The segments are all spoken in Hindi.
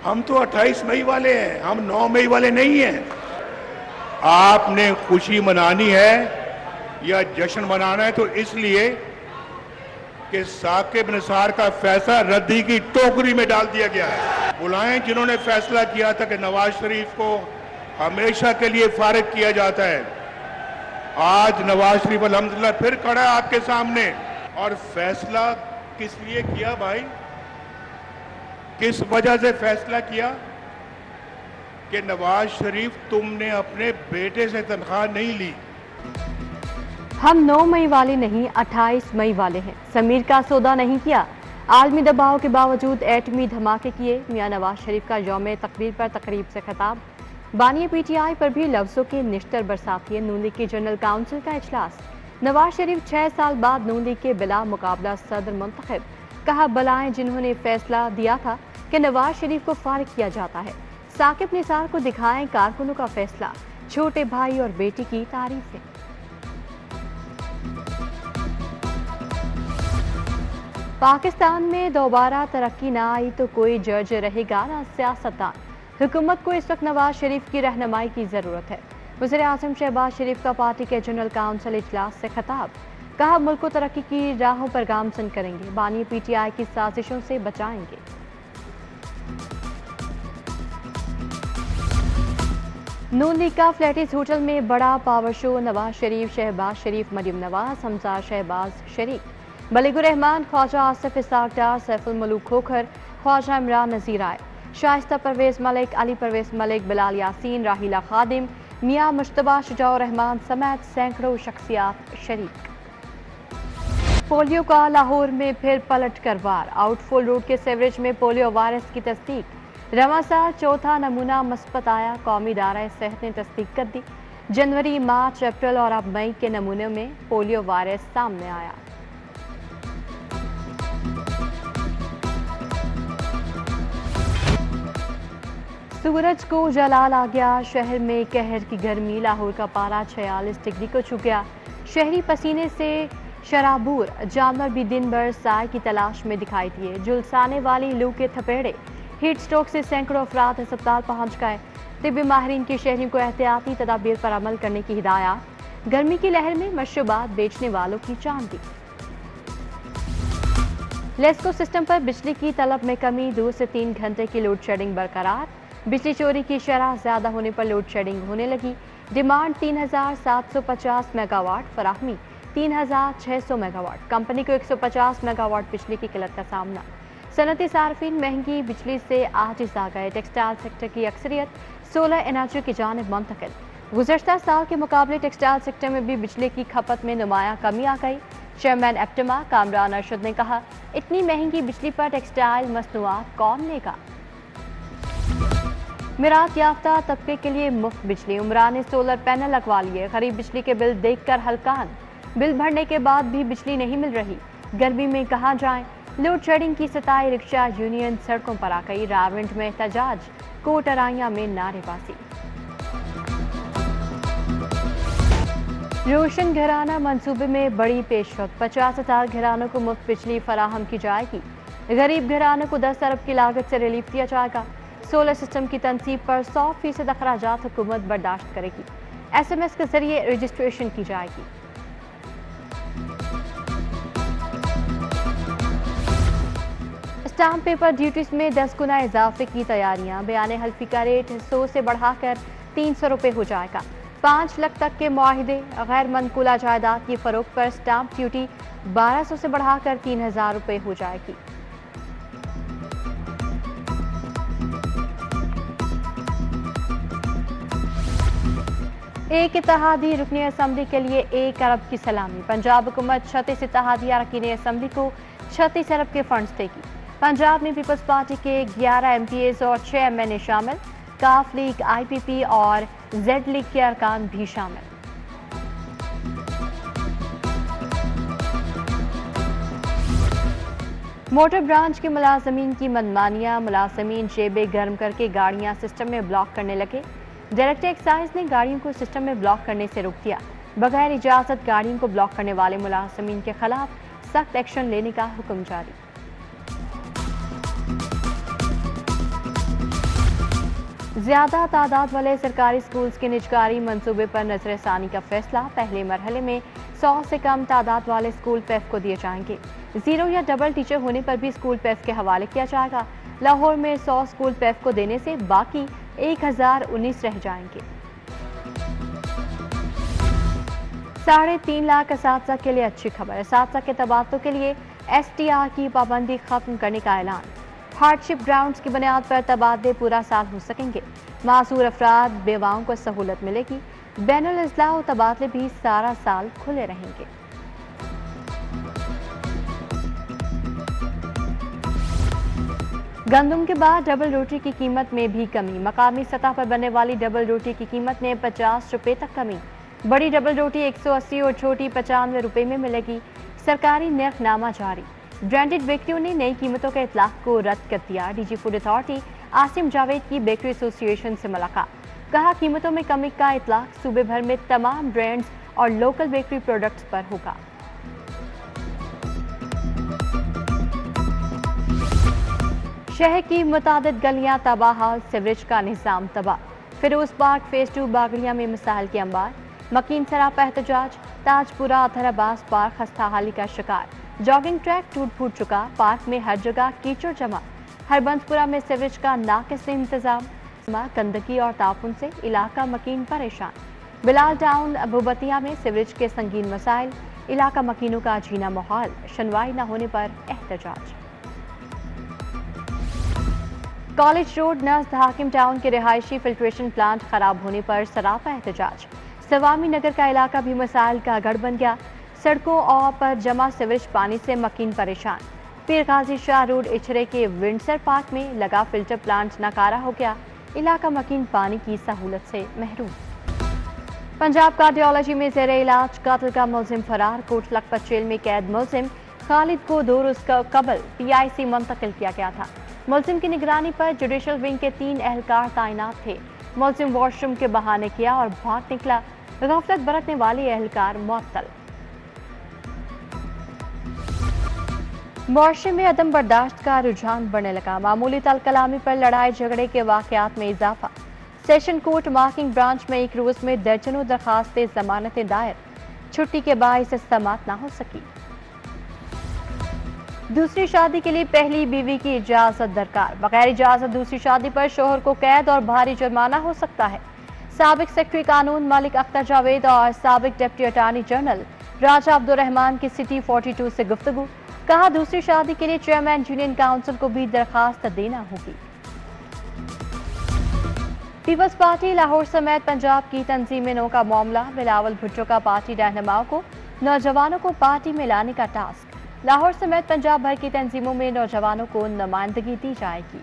हम तो 28 मई वाले हैं, हम 9 मई वाले नहीं हैं। आपने खुशी मनानी है या जश्न मनाना है तो इसलिए कि साकिब निसार का फैसला रद्दी की टोकरी में डाल दिया गया है। बुलाएं जिन्होंने फैसला किया था कि नवाज शरीफ को हमेशा के लिए फारिग किया जाता है। आज नवाज शरीफ अल्हम्दुलिल्लाह फिर खड़ा है आपके सामने। और फैसला किस लिए किया भाई? किस वजह से फैसला किया कि नवाज शरीफ तुमने अपने बेटे से तनख्वाह नहीं ली। हम 9 मई वाले नहीं 28 मई वाले हैं। समीर का सौदा नहीं किया। आलमी दबाव के बावजूद एटमी धमाके किए। मियां नवाज शरीफ का यौम तकरीर पर तकरीब से खिताब। बानी पीटीआई पर भी लफ्जों के निश्तर बरसाती। नून लीग की जनरल काउंसिल का इजलास। नवाज शरीफ 6 साल बाद नून लीग के बिला मुकाबला सदर मुंतखब। कहा बलाएं जिन्होंने फैसला दिया था कि नवाज शरीफ को फारिग किया जाता है। साकिब निसार को दिखाएं कारकुनों का फैसला। छोटे भाई और बेटी की तारीफें। पाकिस्तान में दोबारा तरक्की ना आई तो कोई जज रहेगा ना सियासतदान। हुकूमत को इस वक्त नवाज शरीफ की रहनुमाई की जरूरत है। वज़ीर आज़म शहबाज शरीफ का पार्टी के जनरल काउंसिल इजलास से खिताब। कहा मुल्क को तरक्की की राहों पर गामजन करेंगे। बानी पीटीआई की साजिशों से बचाएंगे। नून लीग का फ्लैटिस होटल में बड़ा पावर शो। नवाज शरीफ, शहबाज शरीफ, मरियम नवाज, हमजा शहबाज शरीक, मलिकुर रहमान, ख्वाजा आसिफ इसाक डार, सैफुल मलूक खोखर, ख्वाजा इमरान नजीर आए, शाइस्ता परवेज मलिक, अली परवेज मलिक, बिलाल यासीन, राहिला खादिम, मियां मुश्तबा शुजाउर रहमान समेत सैकड़ों शख्सियात शरीक। पोलियो का लाहौर में फिर पलट कर वार। आउटफॉल रोड के सेवरेज में पोलियो वायरस की तस्दीक। रवां साल चौथा नमूना मस्बत आया। कौमी इदारा सेहत ने तस्दीक कर दी। जनवरी, मार्च, अप्रैल और अब मई के नमूनों में पोलियो वायरस सामने आया। सूरज को जलाल आ गया। शहर में कहर की गर्मी। लाहौर का पारा 46 डिग्री को छू गया। शहरी पसीने से शराबूर। जानवर भी दिन भर साय की तलाश में दिखाई दिए। झुलसाने वाली लू के थपेड़े। हीट स्ट्रोक से सैकड़ों अफराद अस्पताल पहुंच गए। तिब्बी माहिरीन की शहरियों को एहतियाती तदाबीर पर अमल करने की हिदायत। गर्मी की लहर में मशरूबात बेचने वालों की चांदी। लेस्को सिस्टम पर बिजली की तलब में कमी। 2 से 3 घंटे की लोड शेडिंग बरकरार। बिजली चोरी की शरह ज्यादा होने पर लोड शेडिंग होने लगी। डिमांड 3750 मेगावाट, फराहमी 3600 मेगावाट। कंपनी को 150 मेगावाट बिजली की किल्लत का सामना। सनती सार्फिन महंगी बिजली से आजिज आ गए। टेक्सटाइल सेक्टर की अक्सरियत सोलर एनर्जी की जानिब मुंतकिल। गुज़श्ता साल के मुकाबले टेक्सटाइल सेक्टर में भी बिजली की खपत में नुमाया कमी आ गई। चेयरमैन एप्टमा कामरान अरशद ने कहा, इतनी महंगी बिजली पर टेक्सटाइल मसनूआत कौन लेगा। मिरात याफ्ता तबके के लिए मुफ्त बिजली। उमरा ने सोलर पैनल लगवा लिए। गरीब बिजली के बिल देखकर हलकान। बिल भरने के बाद भी बिजली नहीं मिल रही। गर्मी में कहाँ जाएं। लोड शेडिंग की सताई। रिक्शा यूनियन सड़कों पर आ गई। रावंड में एहतजाज। कोटराइयां में नारेबाजी। रोशन घराना मंसूबे में बड़ी पेशरफ। 50,000 घरानों को मुफ्त बिजली फराहम की जाएगी। गरीब घरानों को 10 अरब की लागत से रिलीफ दिया जाएगा। सोलर सिस्टम की तनसीब पर 100% अखराजात हुकूमत बर्दाश्त करेगी। SMS के जरिए रजिस्ट्रेशन की जाएगी। स्टाम्प पेपर ड्यूटीज में 10 गुना इजाफे की तैयारियां। बयान हल्फी का रेट 100 से बढ़ाकर 300 रुपये हो जाएगा। 5 लाख तक के मुआहिदे। गैर मनकूला जायदाद की फरोख्त पर स्टाम्प ड्यूटी 1200 से बढ़ाकर 3000 रुपये हो जाएगी। एक इत्तेहादी रुकनी असम्बली के लिए 1 अरब की सलामी। पंजाब हुकूमत 36 इत्तेहादी अरकान असम्बली को 36 अरब के फंड्स देगी। पंजाब में पीपल्स पार्टी के 11 MPs और 6 MNA शामिल। काफ लीग, IPP और जेड लीग के अरकान भी शामिल। मोटर ब्रांच के मुलाजमीन की मनमानियां। मुलाजमीन जेबें गर्म करके गाड़ियां सिस्टम में ब्लॉक करने लगे। डायरेक्टर एक्साइज ने गाड़ियों को सिस्टम में ब्लॉक करने से रोक दिया। बगैर इजाजत गाड़ियों को ब्लॉक करने वाले मुलाजमीन के खिलाफ सख्त एक्शन लेने का हुक्म जारी। ज्यादा तादाद वाले सरकारी स्कूल्स के निजकारी मंसूबे पर नजरसानी का फैसला। पहले मरहले में 100 से कम तादाद वाले स्कूल पेफ को दिए जाएंगे। 0 या डबल टीचर होने पर भी स्कूल पेफ के हवाले किया जाएगा। लाहौर में 100 स्कूल पेफ को देने से बाकी 1019 रह जाएंगे। 3.5 लाख असातिज़ा के लिए अच्छी खबर। असातिज़ा के तबादलों के लिए STR की पाबंदी खत्म करने का ऐलान। हार्डशिप ग्राउंड्स की बुनियाद पर तबादले पूरा साल हो सकेंगे। मासूर अफराद बेवाओं को सहूलत मिलेगी। बैनुल इज़्लाह तबादले भी सारा साल खुले रहेंगे। गंदम के बाद डबल रोटी की कीमत में भी कमी। मकामी सतह पर बनने वाली डबल रोटी की कीमत में 50 रुपए तक कमी। बड़ी डबल रोटी 180 और छोटी 95 रुपए में मिलेगी। सरकारी निर्खनामा जारी। ब्रांडेड बेकरियों ने नई कीमतों के इतलाक को रद्द कर दिया। DG food authority Asim Javed की बेकरी एसोसिएशन से मुलाकात। कहा कीमतों में कमी का इतलाक सूबे भर में तमाम ब्रांड्स और लोकल बेकरी प्रोडक्ट्स पर होगा। शहर की मुतादिद गलियां तबाह, सीवरेज का निज़ाम तबाह। फिरोज पार्क फेज 2 बागड़िया में मिसाइल के अंबार। मकीन सरापा एहतजाज। ताजपुरा अथर अब्बास पार्क खस्ताहाली का शिकार। जॉगिंग ट्रैक टूट फूट चुका। पार्क में हर जगह कीचड़ जमा। हरबंसपुरा में सीवरेज का नाकिस इंतजाम। गंदगी और ताफुन से इलाका मकीन परेशान। बिलाल टाउन अबूबतिया में सीवरेज के संगीन मसाइल। इलाका मकीनों का जीना मुहाल। सुनवाई न होने पर एहतजाज। कॉलेज रोड नज़द हाकिम टाउन के रिहायशी फिल्ट्रेशन प्लांट खराब होने पर सरापा एहतजाज। सवामी नगर का इलाका भी मसाइल का गढ़ बन गया। सड़कों और पर जमा सीवरेज पानी से मकीन परेशान। पीर गाजी शाह रोड इचरे के विंडसर पार्क में लगा फिल्टर प्लांट नाकारा हो गया। इलाका मकीन पानी की सहूलत से महरूम। पंजाब कार्डियोलॉजी में ज़ेर इलाज कातिल का मुलजिम फरार। कोट लखपत जेल में कैद मुलजिम खालिद को 2 रोज कबल PIC मुंतकिल किया गया था। मुलजिम की निगरानी पर जुडिशल विंग के 3 एहलकार तैनात थे। मुलजिम वॉशरूम के बहाने किया और भाग निकला। गफलत बरतने वाली एहलकार मुअत्तल। मुआशरे में अदम बर्दाश्त का रुझान बढ़ने लगा। मामूली तल कलामी पर लड़ाई झगड़े के वाकयात में इजाफा। सेशन कोर्ट मार्किंग ब्रांच में एक रोज में दर्जनों दरखास्तें जमानतें दायर। छुट्टी के बाइस समाअत न हो सकी। दूसरी शादी के लिए पहली बीवी की इजाजत दरकार। बगैर इजाजत दूसरी शादी पर शोहर को कैद और भारी जुर्माना हो सकता है। साबिक सेक्रेटरी कानून मलिक अख्तर जावेद और साबिक डिप्टी अटॉर्नी जनरल राजा अब्दुर्रहमान की सिटी 42 से गुफ्तगू। कहा दूसरी शादी के लिए चेयरमैन यूनियन काउंसिल को भी दरखास्त देना होगी। पीपल्स पार्टी लाहौर समेत पंजाब की तंजीमों का मामला। बिलावल भुट्टो का पार्टी रहनुमाओं को नौजवानों को पार्टी में लाने का टास्क। लाहौर समेत पंजाब भर की तंजीमों में नौजवानों को नुमाइंदगी दी जाएगी।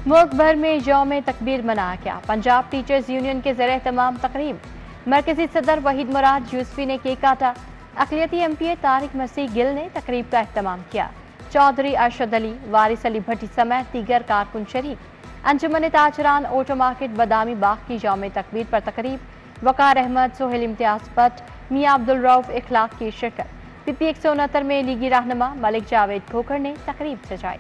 मुल्क भर में यौम तकबीर मनाया गया। पंजाब टीचर्स यूनियन के ज़रिए तमाम तकरीब। मरकजी सदर वहीद मुराद यूसुफी ने केक काटा। अक़लियती MPA तारिक मसीह गिल ने तकरीब का एहतमाम किया। चौधरी अरशद अली, वारिस अली भट्टी समेत दीगर कारकुन शरीक। अंजुमन ताजरान ऑटो मार्केट बदामी बाग की यौम तकबीर पर तकरीब। वकार अहमद, सोहेल इम्तियाज भट्ट, मियाँ अब्दुल रऊफ इखलाक की शिरकत। PP 169 में लीगी रहनुमा मलिक जावेद खोखर ने तकरीब सजाई।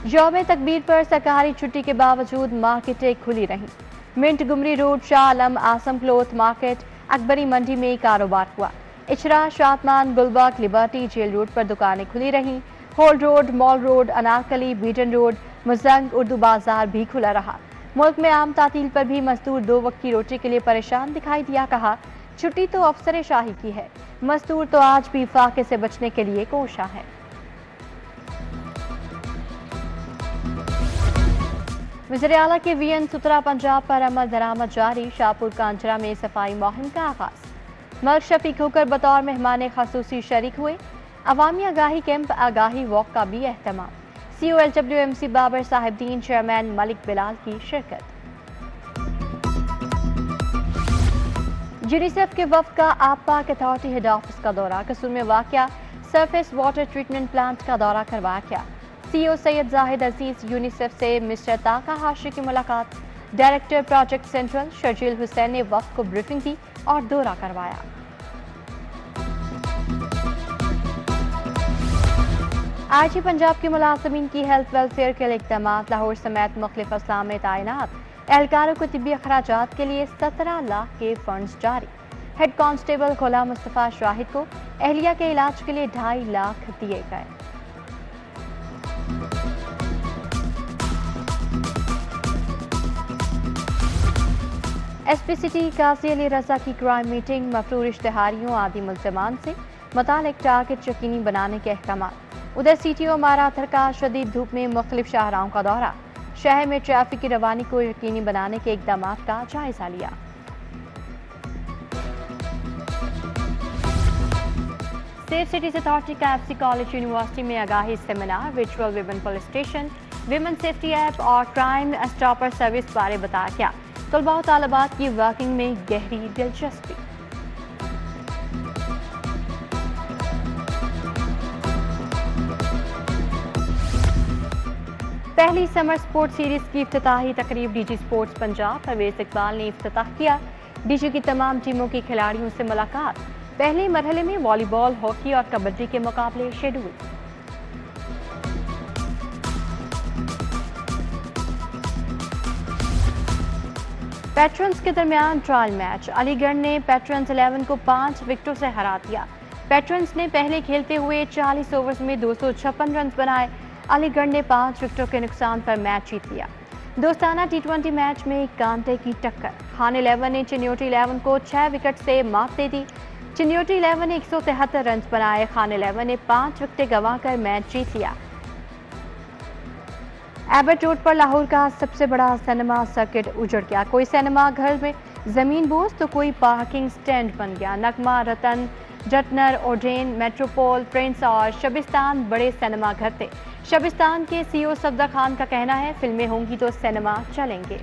यौम तकबीर पर सरकारी छुट्टी के बावजूद मार्केटें खुली रहीं। Montgomery road, Shah Alam, Azam cloth market, Akbari Mandi में कारोबार हुआ। Ichhra, Shadman, Gulberg, Liberty, Jail Road पर दुकानें खुली रहीं। Hall Road, Mall Road, Anarkali, Beadon Road, Mozang, Urdu Bazaar भी खुला रहा। मुल्क में आम तातील पर भी मजदूर 2 वक्त की रोटी के लिए परेशान दिखाई दिया। कहा छुट्टी तो अफसर शाही की है, मजदूर तो आज भी फाके से बचने के लिए कोशा है। वज़ीर आला के VN सुतरा पंजाब पर अमल दरामद जारी। शाहपुर कांजरा में सफाई मुहिम का आगाज। मलिक शफीक होकर बतौर मेहमान खसूसी शरीक हुए। अवामी आगाही कैंप आगाही वॉक का भी एहतमाम। CO LWMC Babar Sahibdin, chairman Malik Bilal की शिरकत। यूनिसेफ के वफ्द का आप पाक अथॉरिटी हेड ऑफिस का दौरा। कसूर में वाक़या सरफेस वाटर ट्रीटमेंट प्लांट का दौरा करवाया गया। CEO सैयद जाहिद अजीज, यूनिसेफ से मिस्टर ताका हाशि की मुलाकात। Director project central Sharjeel Hussain ने वफ्द को ब्रीफिंग दी और दौरा करवाया। आईजी पंजाब के मुलाजमीन की हेल्थ वेलफेयर के लिए इकदाम, लाहौर समेत मुख्तलिफ अजला में तैनात एहलकारों को तिब्बी अखराजात के लिए 17 लाख के फंड्स जारी। हेड कांस्टेबल खुला मुस्तफ़ा शाहिद को एहलिया के इलाज के लिए 2.5 लाख दिए गए। एसपी सिटी काजी अली रजा की क्राइम मीटिंग, मफरूर इश्तेहारियों आदि मुल्ज़मान से मुतालिक टारगेट यकीनी बनाने के अहकाम। उधर CTO माराथर का शदीद धूप में मुख्तलिफ शाहराहों का दौरा, शहर में ट्रैफिक की रवानी को यकीनी बनाने के इकदाम का जायजा लिया। सेफ सिटीज अथॉरिटी का FC कॉलेज यूनिवर्सिटी में आगाही seminar, virtual women police station, women safety app और क्राइम स्टॉपर सर्विस बारे बताया गया। तलबा और तालिबात की वर्किंग में गहरी दिलचस्पी। पहली समर स्पोर्ट्स सीरीज की इफ्तिताही तकरीब DG स्पोर्ट्स पंजाब परवेज इकबाल ने इफ्तिताह किया। DG की तमाम टीमों के खिलाड़ियों से मुलाकात। पहले मरहले में वॉलीबॉल, हॉकी और कबड्डी के मुकाबले शेड्यूल। पैट्रन्स के दरमियान ट्रायल मैच, अलीगढ़ ने पैट्रन्स 11 को 5 विकेटों से हरा दिया। पैट्रन्स ने पहले खेलते हुए 40 ओवर्स में 256 रन बनाए। अलीगढ़ ने 5 विकेटों के नुकसान पर मैच जीत लिया। दोस्ताना T20 मैच में कांटे की टक्कर, खान 11 ने चिन्योटी 11 को 6 विकेट से मात दे दी। चिन्योटी 11 ने 173 रन बनाए। खान 11 ने 5 विकेटें गंवाकर मैच जीत लिया। एबट रोड पर लाहौर का सबसे बड़ा सिनेमा सर्किट उजड़ गया। कोई सिनेमा घर में जमीन बोझ तो कोई पार्किंग स्टैंड बन गया। नगमा, रतन, जटनर, ओडेन, मेट्रोपोल, प्रिंस और शबिस्तान बड़े सिनेमा घर थे। शबिस्तान के CEO सफदर खान का कहना है, फिल्में होंगी तो सिनेमा चलेंगे।